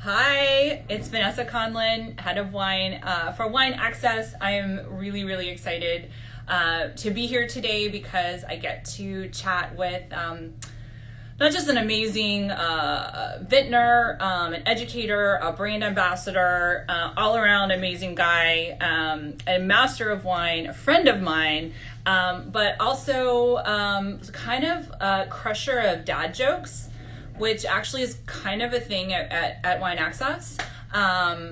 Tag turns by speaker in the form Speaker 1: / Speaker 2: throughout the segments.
Speaker 1: Hi, it's Vanessa Conlin, head of wine for Wine Access. I am really excited to be here today because I get to chat with not just an amazing vintner, an educator, a brand ambassador, all around amazing guy, a master of wine, a friend of mine, but also kind of a crusher of dad jokes, which actually is kind of a thing at Wine Access.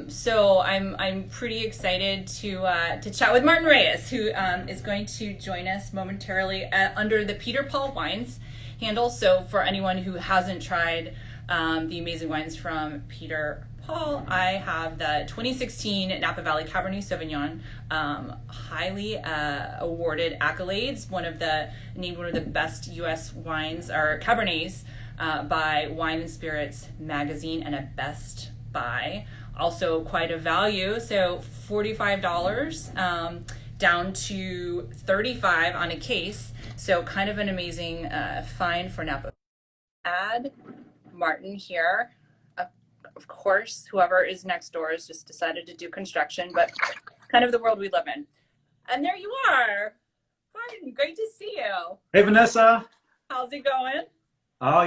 Speaker 1: So I'm pretty excited to chat with Martin Reyes, who is going to join us momentarily under the Peter Paul Wines handle. So for anyone who hasn't tried the amazing wines from Peter Paul, I have the 2016 Napa Valley Cabernet Sauvignon, highly awarded accolades, named one of the best U.S. wines or Cabernets by Wine and Spirits magazine, and a best buy. Also quite a value, so $45 down to $35 on a case. So kind of an amazing find for Napa. Add Martin here. Of course, whoever is next door has just decided to do construction, but kind of the world we live in. And there you are. Martin, great to see you.
Speaker 2: Hey, Vanessa.
Speaker 1: How's it going?
Speaker 2: Oh,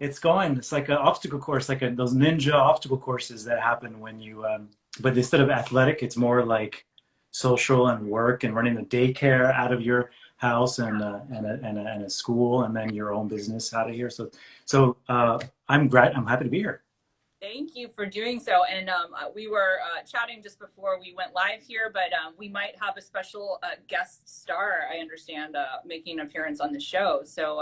Speaker 2: it's going. It's like an obstacle course, like those ninja obstacle courses that happen when you, but instead of athletic, it's more like social and work and running a daycare out of your house and a school, and then your own business out of here. So I'm great. I'm happy to be here.
Speaker 1: Thank you for doing so. And we were chatting just before we went live here, but we might have a special guest star, I understand, making an appearance on the show. So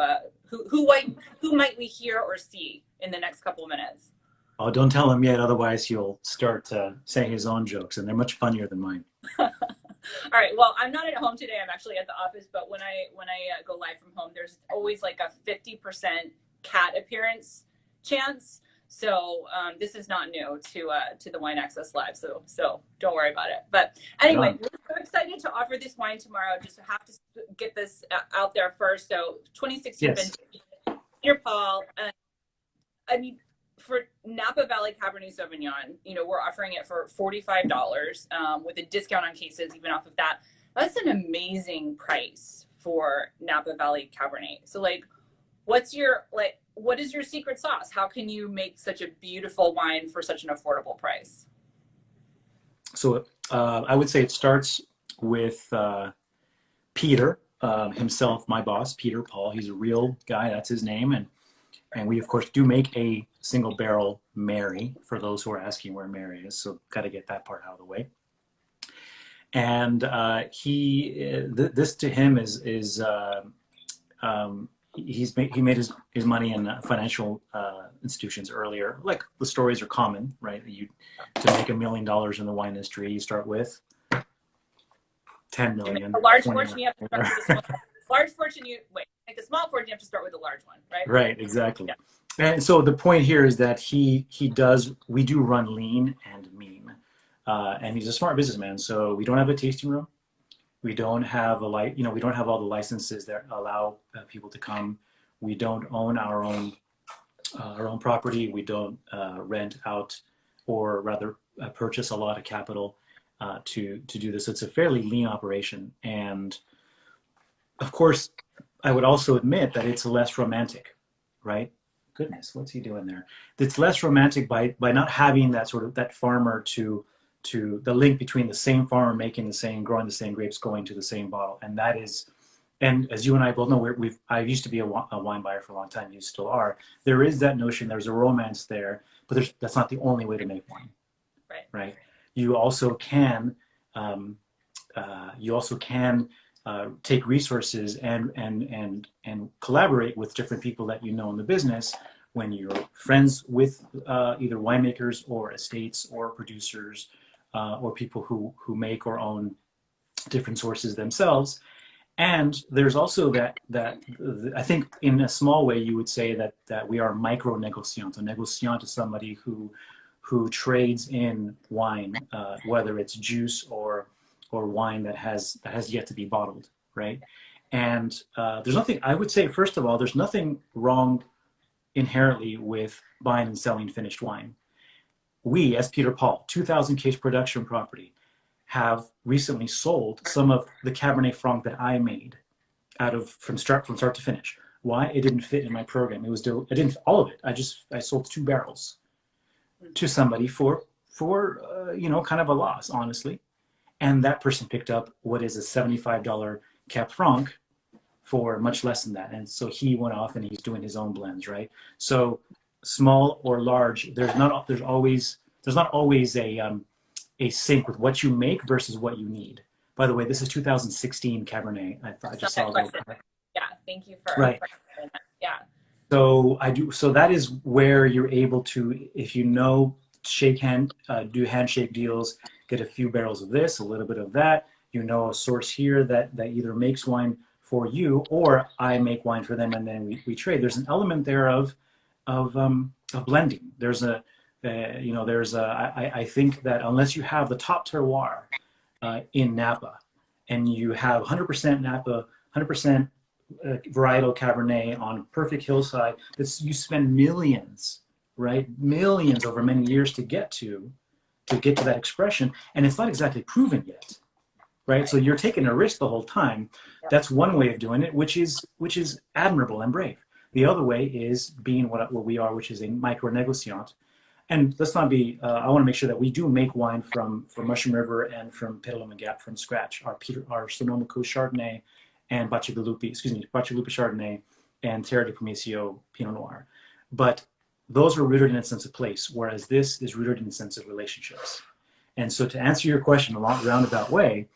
Speaker 1: who might we hear or see in the next couple of minutes?
Speaker 2: Oh, don't tell him yet, otherwise he'll start saying his own jokes, and they're much funnier than mine.
Speaker 1: All right. Well, I'm not at home today. I'm actually at the office. But when I go live from home, there's always like a 50% cat appearance chance. So this is not new to the Wine Access Live. So don't worry about it. But anyway, we're so excited to offer this wine tomorrow. Just have to get this out there first. So 2016
Speaker 2: Yes.
Speaker 1: vintage, Peter Paul. I mean, for Napa Valley Cabernet Sauvignon, we're offering it for $45 with a discount on cases, even off of that. That's an amazing price for Napa Valley Cabernet. So what is your secret sauce? How can you make such a beautiful wine for such an affordable price?
Speaker 2: So I would say it starts with Peter himself, my boss, Peter Paul. He's a real guy. That's his name. And we, of course, do make a single barrel Mary, for those who are asking where Mary is. So got to get that part out of the way. And this to him is he made his money in financial institutions earlier. Like, the stories are common, right? To make $1 million in the wine industry, you start with 10 million.
Speaker 1: A large fortune, you have to start with a small. Large fortune, make a small fortune, you have to start with a large one, right?
Speaker 2: Right, exactly.
Speaker 1: Yeah.
Speaker 2: And so the point here is that we do run lean and mean, and he's a smart businessman. So we don't have a tasting room. We don't have we don't have all the licenses that allow people to come. We don't own our own property. We don't rent out, or rather purchase a lot of capital to do this. So it's a fairly lean operation. And of course, I would also admit that it's less romantic, right? Goodness, what's he doing there? It's less romantic by not having that farmer to the link between the same farmer making the same, growing the same grapes, going to the same bottle. And that is, and as you and I both know, I used to be a wine buyer for a long time. You still are. There is that notion. There's a romance there, but that's not the only way to make wine, right? You also can take resources and collaborate with different people that you know in the business when you're friends with either winemakers or estates or producers or people who make or own different sources themselves. And there's also that I think in a small way you would say that we are micro negociant. A negociant is somebody who trades in wine, whether it's juice or wine that has yet to be bottled, right? And there's nothing, I would say, first of all, there's nothing wrong inherently with buying and selling finished wine. We, as Peter Paul, 2,000 case production property, have recently sold some of the Cabernet Franc that I made from start to finish. Why? It didn't fit in my program. It didn't all of it. I sold 2 barrels to somebody for kind of a loss, honestly. And that person picked up what is a $75 Cab Franc for much less than that. And so he went off and he's doing his own blends, right? So small or large, there's not always a sync with what you make versus what you need. By the way, this is 2016 Cabernet. I just saw that.
Speaker 1: Yeah, thank you for
Speaker 2: right.
Speaker 1: For that. Yeah.
Speaker 2: So that is where you're able to, if you know, do handshake deals, get a few barrels of this, a little bit of that. You know, a source here that either makes wine for you or I make wine for them, and then we trade. There's an element there of blending. I think that unless you have the top terroir in Napa, and you have 100% Napa, 100% varietal Cabernet on perfect hillside, you spend millions, right? Millions over many years to get to that expression, and it's not exactly proven yet. Right? So you're taking a risk the whole time. That's one way of doing it, which is admirable and brave. The other way is being what we are, which is a micro negociant. And let's not be, I want to make sure that we do make wine from Mushroom River and from Petaluma Gap from scratch. Our Sonoma Coast Chardonnay and Bacigalupi Chardonnay and Terra de Promesio Pinot Noir. But those are rooted in a sense of place, whereas this is rooted in a sense of relationships. And so to answer your question a long roundabout way,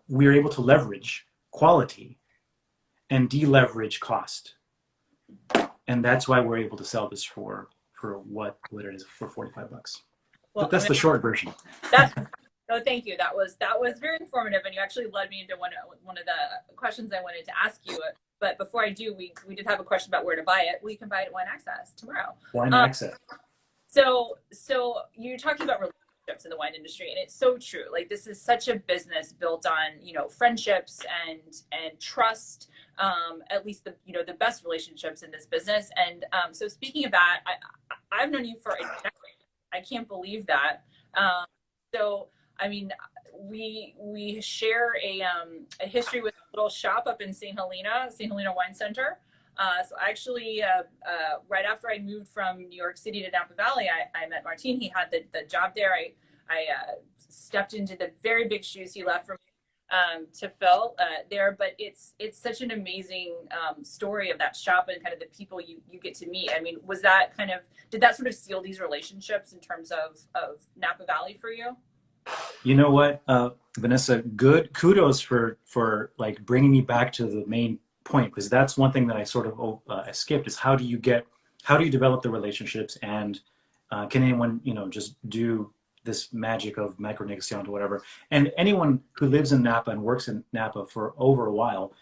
Speaker 2: we are able to leverage quality and deleverage cost. And that's why we're able to sell this for what it is, for $45. Well, but that's the short version.
Speaker 1: No, thank you. That was very informative, and you actually led me into one of the questions I wanted to ask you. But before I do, we did have a question about where to buy it. We can buy it at Wine Access tomorrow.
Speaker 2: Wine Access.
Speaker 1: So you're talking about relationships in the wine industry, and it's so true. Like, this is such a business built on friendships and trust. At least the best relationships in this business. And so speaking of that, I've known you for a decade. I can't believe that. So I mean, we share a history with a little shop up in St. Helena Wine Center. So actually, right after I moved from New York City to Napa Valley, I met Martin. He had the job there. I stepped into the very big shoes he left for me to fill there. But it's such an amazing story of that shop and kind of the people you get to meet. I mean, did that sort of seal these relationships in terms of Napa Valley for you?
Speaker 2: You know what, Vanessa, good kudos for like bringing me back to the main point, because that's one thing that I sort of skipped, is how do you develop the relationships, and can anyone just do this magic of micro negociant or whatever. And anyone who lives in Napa and works in Napa for over a while,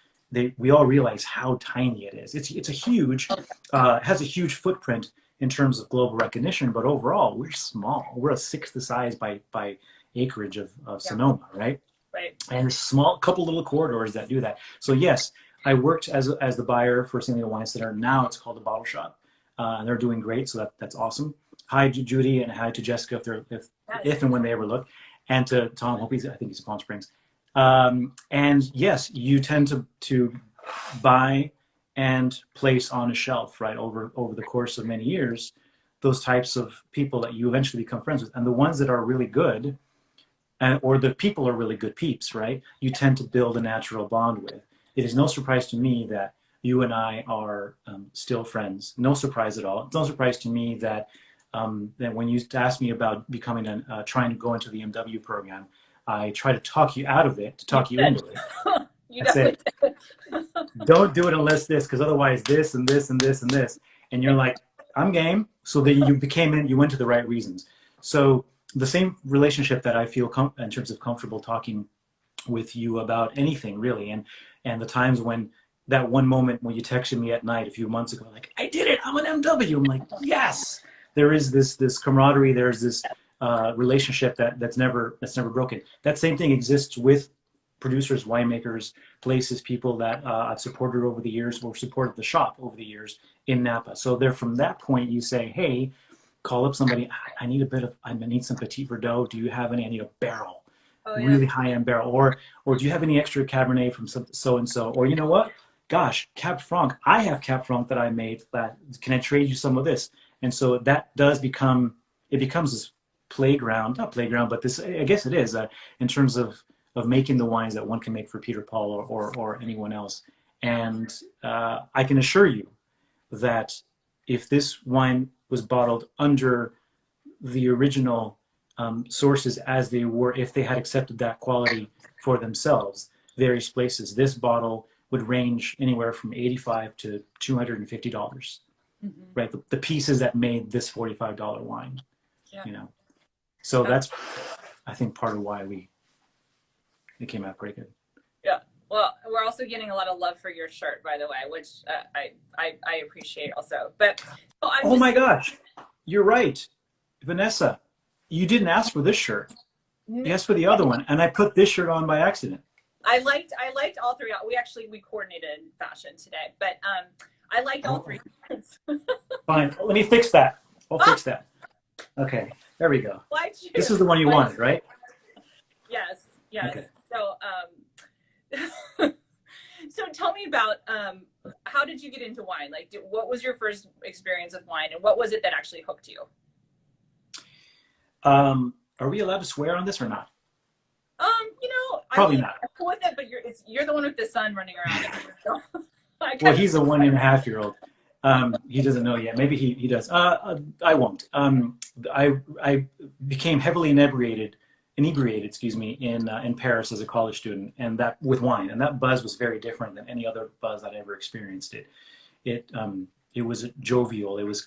Speaker 2: we all realize how tiny it is. It's a huge, has a huge footprint in terms of global recognition, but overall we're small. We're a sixth the size by acreage of Sonoma, right?
Speaker 1: Right.
Speaker 2: And a small couple little corridors that do that. So yes, I worked as the buyer for St. Helena Wine Center. Now it's called the Bottle Shop, and they're doing great. So that's awesome. Hi to Judy and hi to Jessica if and when they ever look, and to Tom. I think he's in Palm Springs. And yes, you tend to buy and place on a shelf, right, over the course of many years, those types of people that you eventually become friends with, and the ones that are really good, or the people are really good peeps, right? You tend to build a natural bond with. It is no surprise to me that you and I are still friends. No surprise at all. It's no surprise to me that when you asked me about becoming trying to go into the MW program, I try to talk you out of it, to talk you into it. I said, don't do it unless this, because otherwise this and this and this and this. And you're like, I'm game. So then you went to the right reasons. So the same relationship that I feel in terms of comfortable talking with you about anything really, and the times when that one moment when you texted me at night a few months ago, like, I did it, I'm an MW. I'm like, yes. There is this camaraderie. There's this relationship that's never broken. That same thing exists with producers, winemakers, places, people that I've supported over the years or supported the shop over the years in Napa. So there, from that point, you say, hey, call up somebody. I need some Petit Verdot. Do you have any? I need a barrel, really high-end barrel. Or do you have any extra Cabernet from so-and-so? Or you know what? Gosh, Cab Franc. I have Cab Franc that I made. Can I trade you some of this? And so that does become, it becomes this playground, not playground, but this, I guess it is, in terms of making the wines that one can make for Peter Paul or anyone else. And I can assure you that if this wine was bottled under the original sources as they were, if they had accepted that quality for themselves, various places, this bottle would range anywhere from $85 to $250, right? The pieces that made this $45 wine, you know. So that's, I think, part of why it came out pretty good.
Speaker 1: Yeah. Well, we're also getting a lot of love for your shirt, by the way, which I appreciate also. But
Speaker 2: oh my gosh, you're right, Vanessa. You didn't ask for this shirt. You asked for the other one, and I put this shirt on by accident.
Speaker 1: I liked all three. We coordinated fashion today, but I liked all three.
Speaker 2: Fine. Let me fix that. I'll fix that. Okay. There we go. This is the one you wanted, right?
Speaker 1: Yes. Yes.
Speaker 2: Okay.
Speaker 1: So, so tell me about how did you get into wine? Like, what was your first experience with wine, and what was it that actually hooked you?
Speaker 2: Are we allowed to swear on this or not?
Speaker 1: You know,
Speaker 2: probably not. I'm
Speaker 1: cool with it, but you're the one with the son running around.
Speaker 2: Well, he's a 1.5-year-old. He doesn't know yet. Maybe he does. I won't. I became heavily inebriated, excuse me, in Paris as a college student, and that with wine, and that buzz was very different than any other buzz I'd ever experienced. It was jovial. It was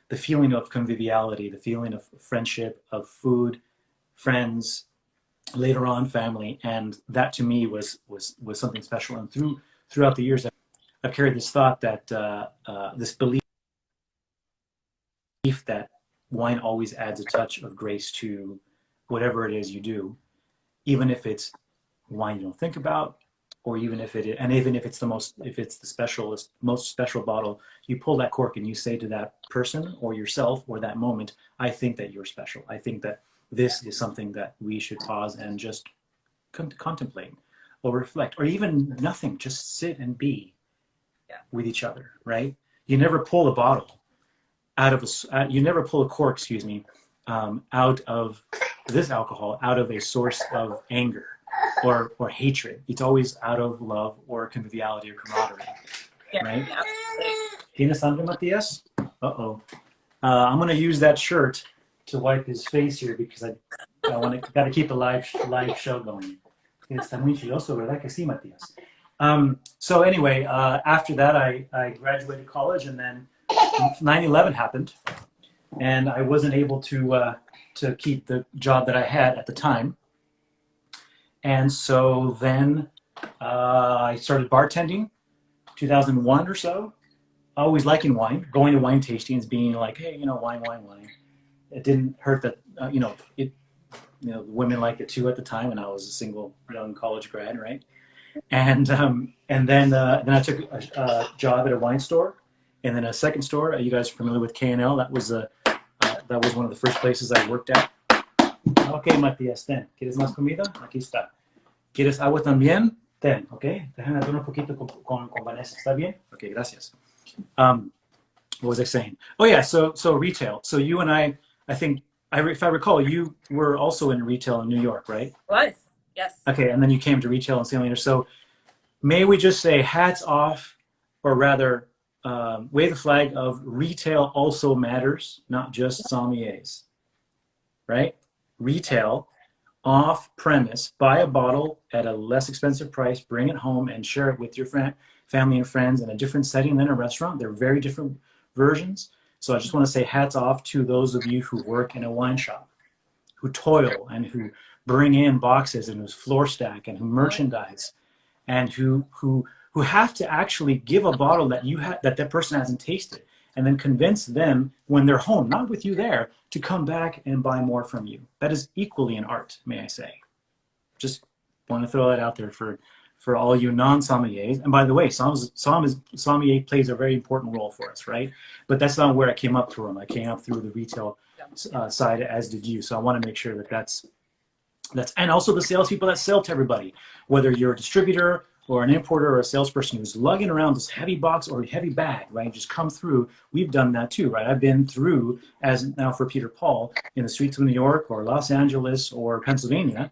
Speaker 2: the feeling of conviviality, the feeling of friendship, of food, friends, later on family, and that to me was something special. And throughout the years, I've carried this thought that this belief that wine always adds a touch of grace to whatever it is you do, even if it's wine you don't think about, or even if it's the most special bottle, you pull that cork and you say to that person or yourself or that moment, I think that you're special. I think that this is something that we should pause and just contemplate or reflect, or even nothing, just sit and be with each other, right? You never pull a bottle out of you never pull a cork, excuse me, out of this alcohol, out of a source of anger or hatred. It's always out of love or conviviality or camaraderie, right? ¿Tienes hambre, Matías? Uh-oh. I'm going to use that shirt to wipe his face here because I got to keep the live show going. Está muy chiloso, ¿verdad que sí, Matías? So anyway, after that, I graduated college, and then 9/11 happened, and I wasn't able to keep the job that I had at the time. And so then I started bartending, 2001 or so. Always liking wine, going to wine tastings, being like, hey, wine. It didn't hurt that, women liked it too at the time, and I was a single young college grad, right? And then I took a job at a wine store, and then a second store. You guys are familiar with K&L? That was one of the first places I worked at. Okay, Matías, ten. ¿Quieres más comida? Aquí está. ¿Quieres agua también? Ten, okay. Déjame dar un poquito con Vanessa. ¿Está bien? Okay, gracias. What was I saying? Oh yeah, so retail. So you and I think, if I recall, you were also in retail in New York, right?
Speaker 1: Was, yes.
Speaker 2: Okay, and then you came to retail in San Leandro. So may we just say hats off, or rather wave the flag of retail also matters, not just sommeliers, right? Retail, off premise, buy a bottle at a less expensive price, bring it home and share it with your family and friends in a different setting than a restaurant. They're very different versions. So I just want to say hats off to those of you who work in a wine shop, who toil and who bring in boxes and who floor stack and who merchandise, and who have to actually give a bottle that person hasn't tasted, and then convince them when they're home, not with you there, to come back and buy more from you. That is equally an art, may I say. Just Want to throw that out there for all you non-sommeliers. And by the way, sommelier plays a very important role for us, right? But that's not where I came up from. I came up through the retail side, as did you. So I want to make sure that that's and also the salespeople that sell to everybody, whether you're a distributor or an importer or a salesperson who's lugging around this heavy box or heavy bag, right? Just come through. We've done that too, right? I've been through, as now for Peter Paul, in the streets of New York or Los Angeles or Pennsylvania,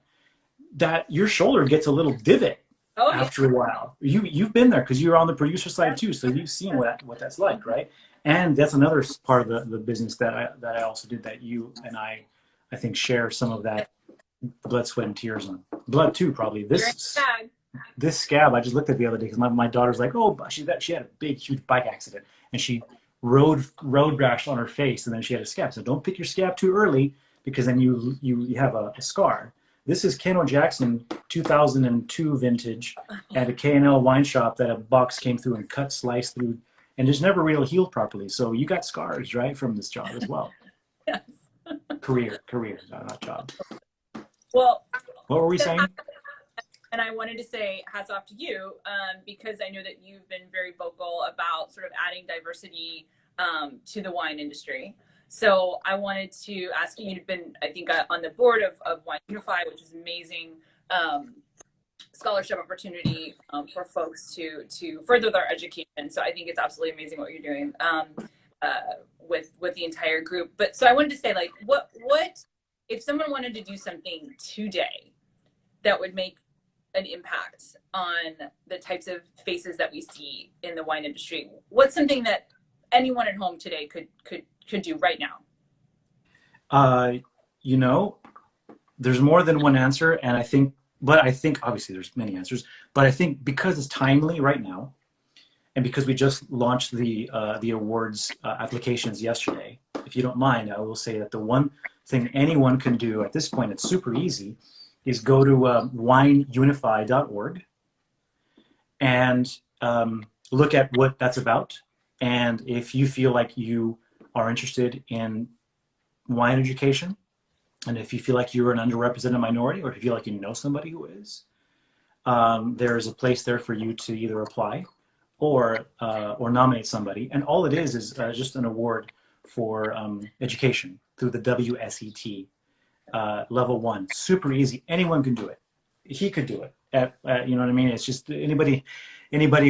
Speaker 2: that your shoulder gets a little divot after a while. You've been there because you're on the producer side too, so you've seen what that's like, right? And that's another part of the business that I also did, that you and I think share some of that blood, sweat, and tears on. Blood too, probably. This scab, I just looked at the other day because my daughter's like, oh, she had a big, huge bike accident and she road rash on her face, and then she had a scab. So don't pick your scab too early, because then you have a scar. This is Ken Jackson 2002 vintage at a K&L wine shop that a box came through and cut, sliced through, and just never really healed properly. So you got scars, right, from this job as well.
Speaker 1: Yes.
Speaker 2: Career, not job.
Speaker 1: Well,
Speaker 2: what were we saying?
Speaker 1: And I wanted to say hats off to you, because I know that you've been very vocal about sort of adding diversity to the wine industry. So I wanted to ask you, you've been, I think, on the board of Wine Unifi, which is amazing scholarship opportunity for folks to further their education. So I think it's absolutely amazing what you're doing with the entire group. But so I wanted to say, like, what if someone wanted to do something today that would make an impact on the types of faces that we see in the wine industry? What's something that anyone at home today could do right now?
Speaker 2: There's more than one answer, and I think obviously there's many answers, but I think because it's timely right now, and because we just launched the awards applications yesterday, if you don't mind, I will say that the one thing anyone can do at this point, it's super easy, is go to wineunify.org and look at what that's about. And if you feel like you are interested in wine education, and if you feel like you're an underrepresented minority, or if you feel like you know somebody who is, there is a place there for you to either apply or nominate somebody. And all it is just an award for education through the WSET level 1. Super easy. Anyone can do it. He could do it. You know what I mean? It's just anybody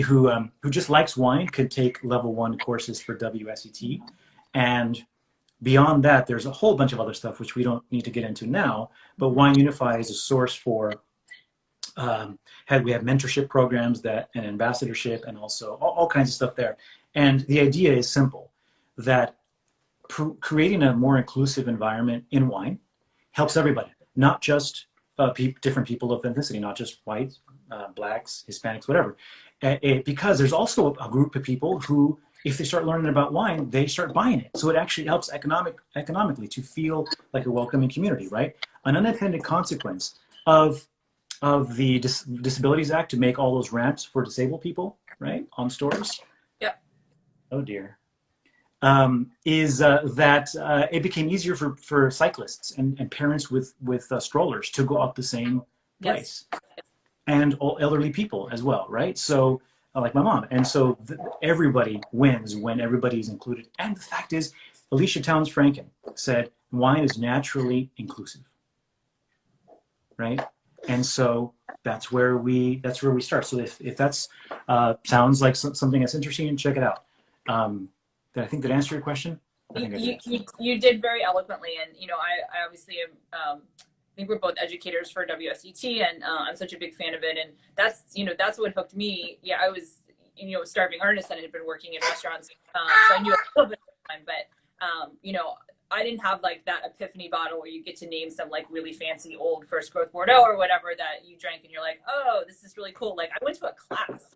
Speaker 2: who just likes wine could take level 1 courses for WSET. And beyond that, there's a whole bunch of other stuff which we don't need to get into now. But Wine Unifi is a source for. We have mentorship programs and ambassadorship, and also all kinds of stuff there. And the idea is simple: that creating a more inclusive environment in wine helps everybody, not just different people of ethnicity, not just whites, blacks, Hispanics, whatever. Because there's also a group of people who, if they start learning about wine, they start buying it. So it actually helps economically to feel like a welcoming community, right? An unintended consequence of the Disabilities Act to make all those ramps for disabled people, right, on stores.
Speaker 1: Yep.
Speaker 2: Oh dear. Is that it became easier for cyclists and parents with strollers to go up the same place. Yes. And all elderly people as well, right? So like my mom. And so everybody wins when everybody's included. And the fact is, Alicia Towns Franken said, wine is naturally inclusive, right? And so that's where we start. So if that's sounds like something that's interesting, check it out. Did I think that answer your question?
Speaker 1: You did very eloquently, and I obviously am. I think we're both educators for WSET, and I'm such a big fan of it. And that's what hooked me. Yeah, I was a starving artist and I had been working in restaurants, so I knew a little bit of time. But I didn't have like that epiphany bottle where you get to name some like really fancy old first growth Bordeaux or whatever that you drank, and you're like, oh, this is really cool. Like I went to a class.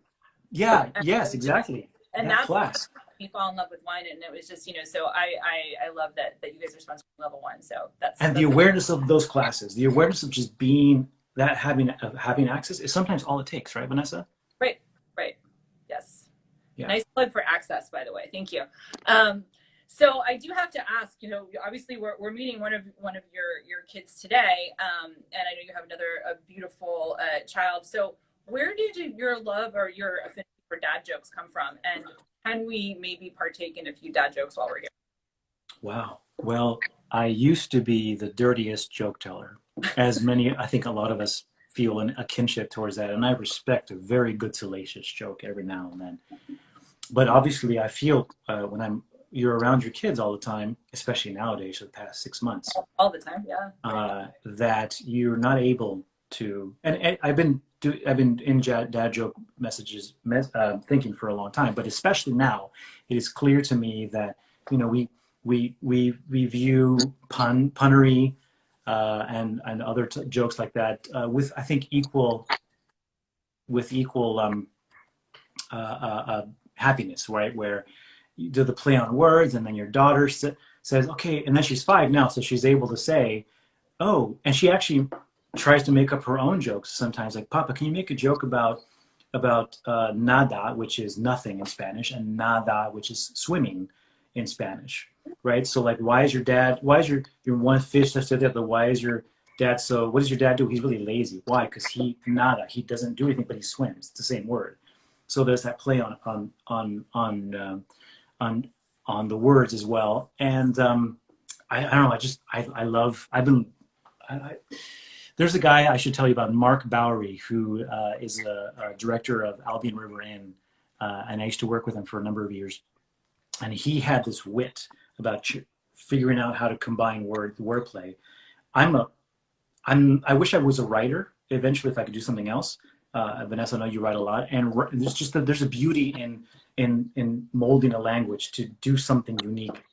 Speaker 2: Yeah. Yes. Exactly.
Speaker 1: And that's
Speaker 2: class.
Speaker 1: Me fall in love with wine, and it was just so I love that you guys are sponsoring level 1. So that's
Speaker 2: the awareness of those classes, the awareness of just being that having access is sometimes all it takes, right, Vanessa?
Speaker 1: Right. Yes. Yeah. Nice plug for access, by the way. Thank you. So I do have to ask, obviously we're meeting one of your kids today, and I know you have another a beautiful child. So where did your love or your affinity for dad jokes come from? And can we maybe partake in a few dad jokes while we're here?
Speaker 2: Wow. Well, I used to be the dirtiest joke teller, as many, I think a lot of us feel a kinship towards that. And I respect a very good salacious joke every now and then. But obviously, I feel when you're around your kids all the time, especially nowadays for the past 6 months,
Speaker 1: All the time, yeah.
Speaker 2: that you're not able to. And I've been in dad joke messages thinking for a long time, but especially now, it is clear to me that we view punnery and other jokes like that with, I think, equal happiness, right? Where you do the play on words, and then your daughter says, okay, and then she's 5 now, so she's able to say, oh, and she actually tries to make up her own jokes sometimes, like, Papa, can you make a joke about nada, which is nothing in Spanish, and nada, which is swimming in Spanish, right? So like, why is your one fish that's the other? Why is your dad what does your dad do? He's really lazy. Why? Because he doesn't do anything, but he swims. It's the same word. So there's that play on the words as well. And I don't know. There's a guy I should tell you about, Mark Bowery, who is a director of Albion River Inn, and I used to work with him for a number of years. And he had this wit about figuring out how to combine wordplay. I wish I was a writer eventually, if I could do something else. Vanessa, I know you write a lot, and there's a beauty in molding a language to do something unique,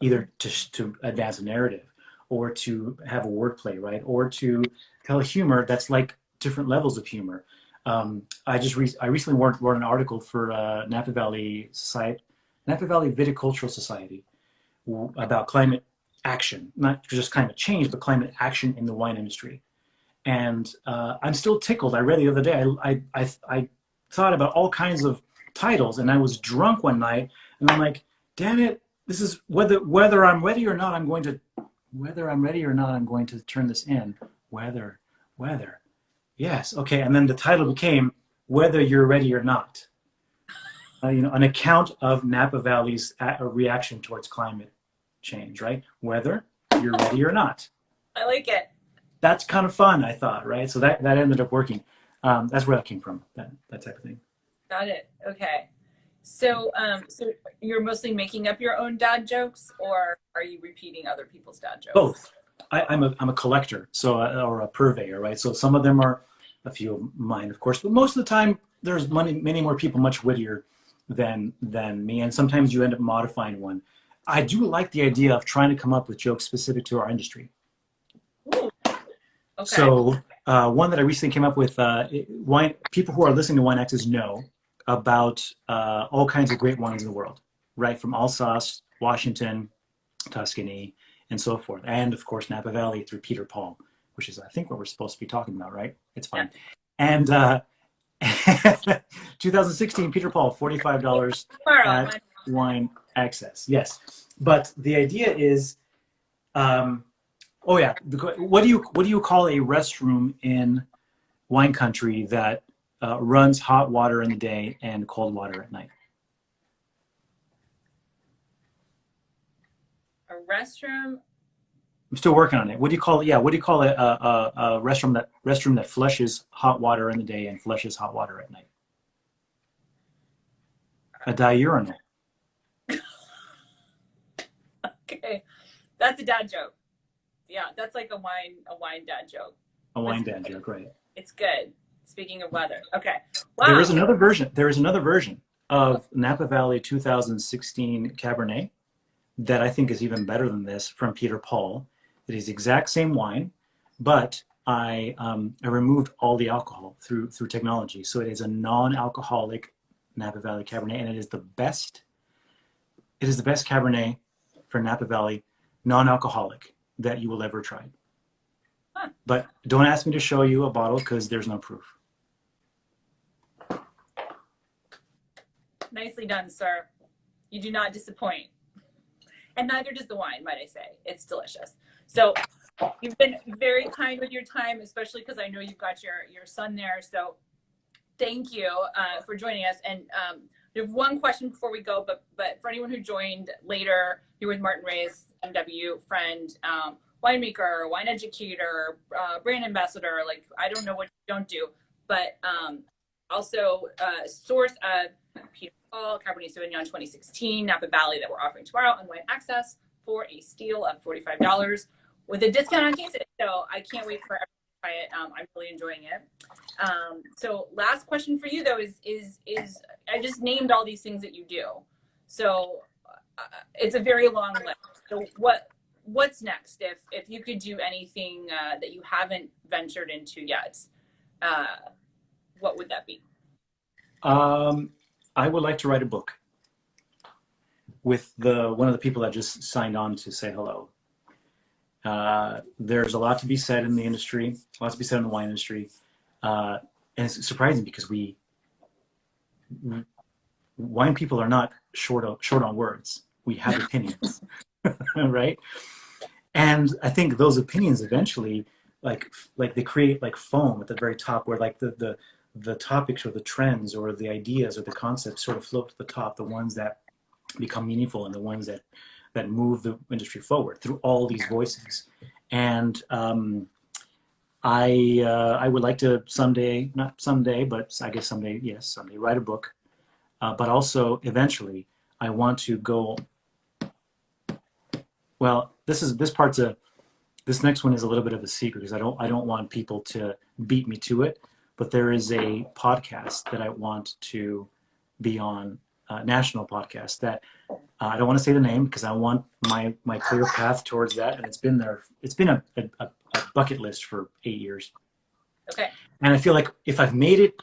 Speaker 2: either to advance a narrative, or to have a wordplay, right, or to tell a humor that's like different levels of humor. I recently wrote an article for Napa Valley Viticultural Society about climate action, not just climate change, but climate action in the wine industry. And I'm still tickled. I read the other day. I thought about all kinds of titles, and I was drunk one night, and I'm like, damn it! This is whether I'm ready or not. I'm going to turn this in. Whether, yes, okay. And then the title became Whether You're Ready or Not. An account of Napa Valley's reaction towards climate change, right? Whether you're ready or not.
Speaker 1: I like it.
Speaker 2: That's kind of fun, I thought, right? So that ended up working. That's where that came from, that type of thing.
Speaker 1: Got it. Okay. So you're mostly making up your own dad jokes, or are you repeating other people's dad jokes?
Speaker 2: Both. I'm a collector, or a purveyor, right? So some of them are a few of mine, of course, but most of the time there's many more people much wittier than me, and sometimes you end up modifying one. I do like the idea of trying to come up with jokes specific to our industry.
Speaker 1: Ooh. Okay.
Speaker 2: So one that I recently came up with, people who are listening to Wine Access know about all kinds of great wines in the world, right? From Alsace, Washington, Tuscany, and so forth. And of course, Napa Valley through Peter Paul, which is, I think, what we're supposed to be talking about, right? It's fine. Yeah. And 2016, Peter Paul, $45 at Wine Access. Yes. But the idea is, oh yeah, what do you call a restroom in wine country that runs hot water in the day and cold water at night?
Speaker 1: A restroom.
Speaker 2: I'm still working on it. What do you call it? Yeah, what do you call a restroom that flushes hot water in the day and flushes hot water at night? A diurnal.
Speaker 1: Okay, that's a dad joke. Yeah, that's like a wine dad joke.
Speaker 2: A wine dad joke, right?
Speaker 1: It's good. Speaking of weather, okay. Wow.
Speaker 2: There is another version of Napa Valley 2016 Cabernet that I think is even better than this, from Peter Paul. It is the exact same wine, but I removed all the alcohol through technology. So it is a non-alcoholic Napa Valley Cabernet, and it is the best Cabernet for Napa Valley, non-alcoholic, that you will ever try. Huh. But don't ask me to show you a bottle, because there's no proof.
Speaker 1: Nicely done, sir. You do not disappoint. and neither does the wine, might I say. It's delicious. So you've been very kind with your time, especially because I know you've got your son there. So thank you for joining us. And we have one question before we go, but for anyone who joined later, you're with Martin Reyes, MW, friend, winemaker, wine educator, brand ambassador. Like, I don't know what you don't do, but also source of Peter Paul Cabernet Sauvignon 2016 Napa Valley that we're offering tomorrow on Wine Access for a steal of $45 with a discount on cases. So I can't wait for everyone to try it. I'm really enjoying it. So last question for you though is I just named all these things that you do. So it's a very long list. So what's next if you could do anything that you haven't ventured into yet? What would that be?
Speaker 2: I would like to write a book with one of the people that just signed on to say hello. There's a lot to be said in the industry, a lot to be said in the wine industry. And it's surprising because wine people are not short on words. We have opinions, right? And I think those opinions eventually, like they create like foam at the very top, where like the topics or the trends or the ideas or the concepts sort of float to the top, the ones that become meaningful and the ones that move the industry forward through all these voices. And I would like to someday, not someday, but I guess someday, yes, someday write a book. But also eventually I want to go, well, this next one is a little bit of a secret because I don't want people to beat me to it, but there is a podcast that I want to be on, national podcast that I don't want to say the name because I want my clear path towards that. And it's been a bucket list for 8 years.
Speaker 1: Okay.
Speaker 2: And I feel like if I've made it,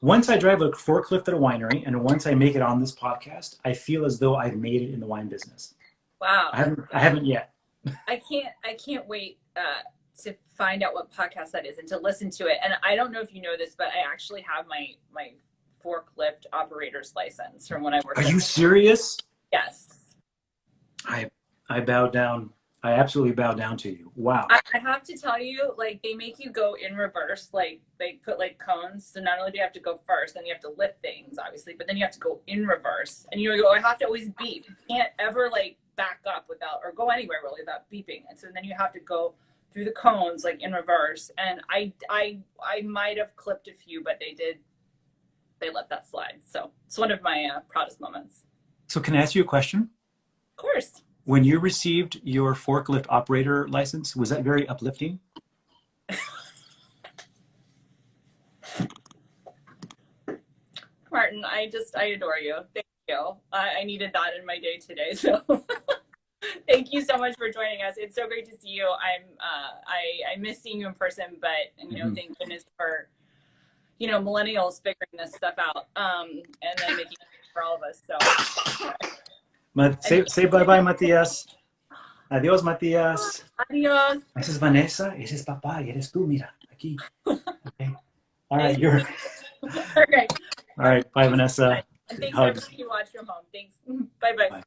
Speaker 2: once I drive a forklift at a winery and once I make it on this podcast, I feel as though I've made it in the wine business.
Speaker 1: Wow.
Speaker 2: I haven't yet.
Speaker 1: I can't wait to find out what podcast that is and to listen to it. And I don't know if you know this, but I actually have my forklift operator's license from when I worked.
Speaker 2: Are you serious?
Speaker 1: Yes.
Speaker 2: I bow down. I absolutely bow down to you. Wow.
Speaker 1: I have to tell you, like, they make you go in reverse. Like, they put like cones. So not only do you have to go first, then you have to lift things, obviously, but then you have to go in reverse. And you go, I have to always beep. You can't ever like back up without, or go anywhere really without beeping. And so then you have to go through the cones like in reverse. And I might have clipped a few, but they let that slide. So it's one of my proudest moments.
Speaker 2: So can I ask you a question?
Speaker 1: Of course.
Speaker 2: When you received your forklift operator license, was that very uplifting?
Speaker 1: Martin, I adore you. Thank you. I needed that in my day today. So thank you so much for joining us. It's so great to see you. I miss seeing you in person, but thank goodness for millennials figuring this stuff out and then making it for all of us. So
Speaker 2: say bye-bye, Matias. Adiós, Matias.
Speaker 1: Adiós.
Speaker 2: This is Vanessa. Ese es papá. Y eres tú, mira. Aquí. Okay. All right, you're...
Speaker 1: Okay.
Speaker 2: All right, bye, Vanessa.
Speaker 1: And thanks everybody who watched from home. Thanks. Bye-bye. Bye.